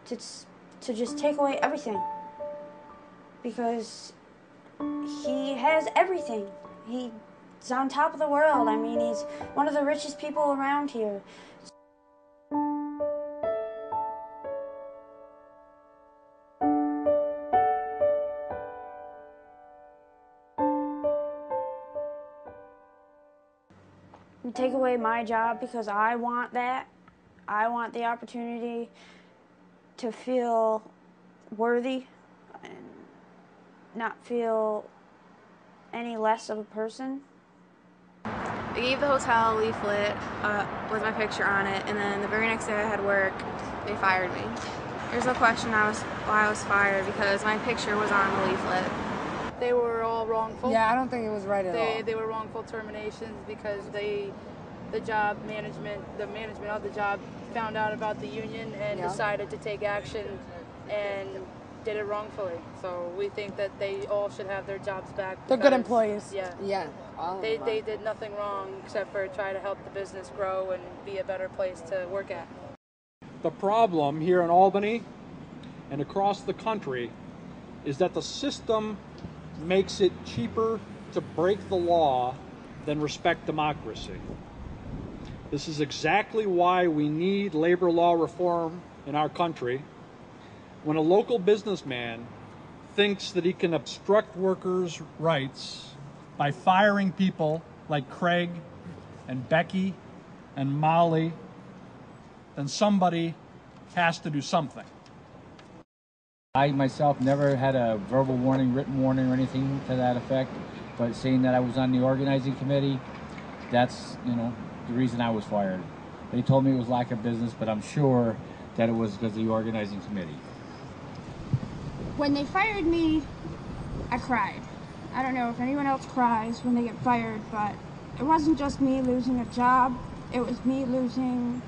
to just take away everything, because he has everything. He's on top of the world. I mean, he's one of the richest people around here. You take away my job because I want that. I want the opportunity to feel worthy and not feel any less of a person. They gave the hotel a leaflet with my picture on it, and then the very next day I had work, they fired me. There's no question why I was fired, because my picture was on the leaflet. They were all wrongful. Yeah, I don't think it was right at all. They were wrongful terminations because the management of the job found out about the union and decided to take action and did it wrongfully. So we think that they all should have their jobs back. They're good employees. Yeah. Yeah. They did nothing wrong except for try to help the business grow and be a better place to work at. The problem here in Albany and across the country is that the system makes it cheaper to break the law than respect democracy. This is exactly why we need labor law reform in our country. When a local businessman thinks that he can obstruct workers' rights by firing people like Craig and Becky and Molly, then somebody has to do something. I myself never had a verbal warning, written warning, or anything to that effect, but saying that I was on the organizing committee, that's, the reason I was fired. They told me it was lack of business, but I'm sure that it was because of the organizing committee. When they fired me, I cried. I don't know if anyone else cries when they get fired, but it wasn't just me losing a job, it was me losing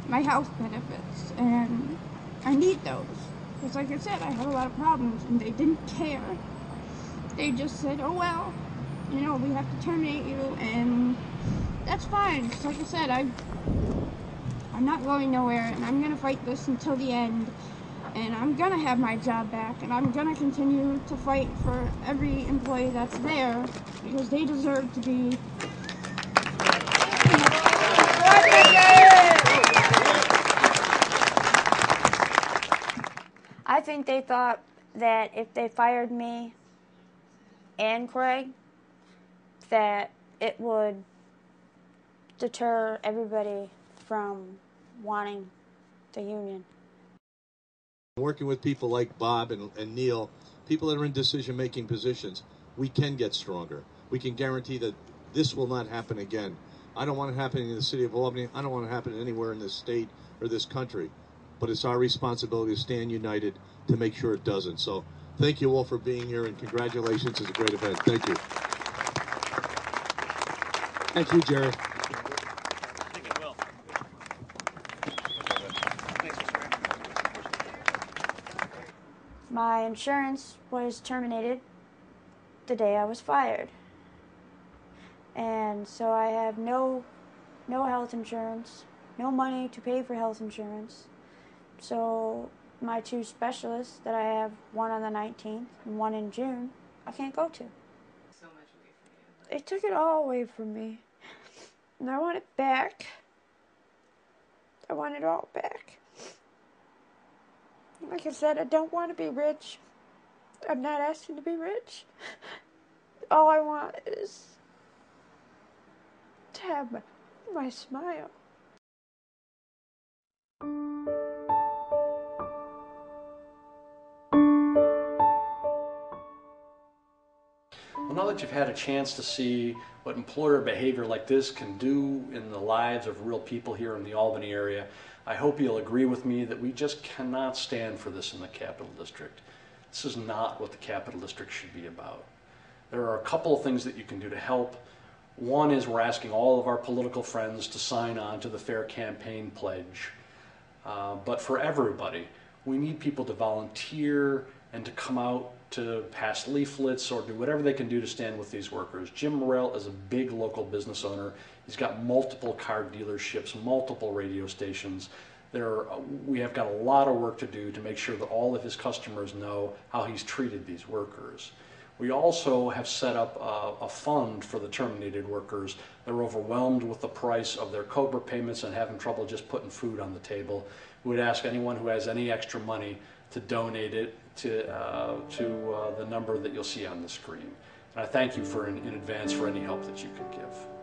my health benefits, and I need those. Because like I said, I have a lot of problems, and they didn't care. They just said, oh well, we have to terminate you, and that's fine. Because like I said, I'm not going nowhere, and I'm going to fight this until the end. And I'm going to have my job back, and I'm going to continue to fight for every employee that's there, because they deserve to be. I think they thought that if they fired me and Craig, that it would deter everybody from wanting the union. Working with people like Bob and Neil, people that are in decision-making positions, we can get stronger. We can guarantee that this will not happen again. I don't want it happening in the city of Albany. I don't want it happening anywhere in this state or this country. But it's our responsibility to stand united to make sure it doesn't. So thank you all for being here, and congratulations. It's a great event. Thank you. Thank you, Jerry. My insurance was terminated the day I was fired. And so I have no health insurance, no money to pay for health insurance. So my two specialists that I have, one on the 19th and one in June, I can't go to. So much away from you. They took it all away from me. And I want it back. I want it all back. Like I said, I don't want to be rich. I'm not asking to be rich. All I want is to have my smile. Well, now that you've had a chance to see what employer behavior like this can do in the lives of real people here in the Albany area, I hope you'll agree with me that we just cannot stand for this in the Capital District. This is not what the Capital District should be about. There are a couple of things that you can do to help. One is we're asking all of our political friends to sign on to the Fair Campaign Pledge. But for everybody, we need people to volunteer and to come out to pass leaflets or do whatever they can do to stand with these workers. Jim Morrell is a big local business owner. He's got multiple car dealerships, multiple radio stations. we have got a lot of work to do to make sure that all of his customers know how he's treated these workers. We also have set up a fund for the terminated workers. They're overwhelmed with the price of their COBRA payments and having trouble just putting food on the table. We would ask anyone who has any extra money to donate it to the number that you'll see on the screen. And I thank you in advance for any help that you could give.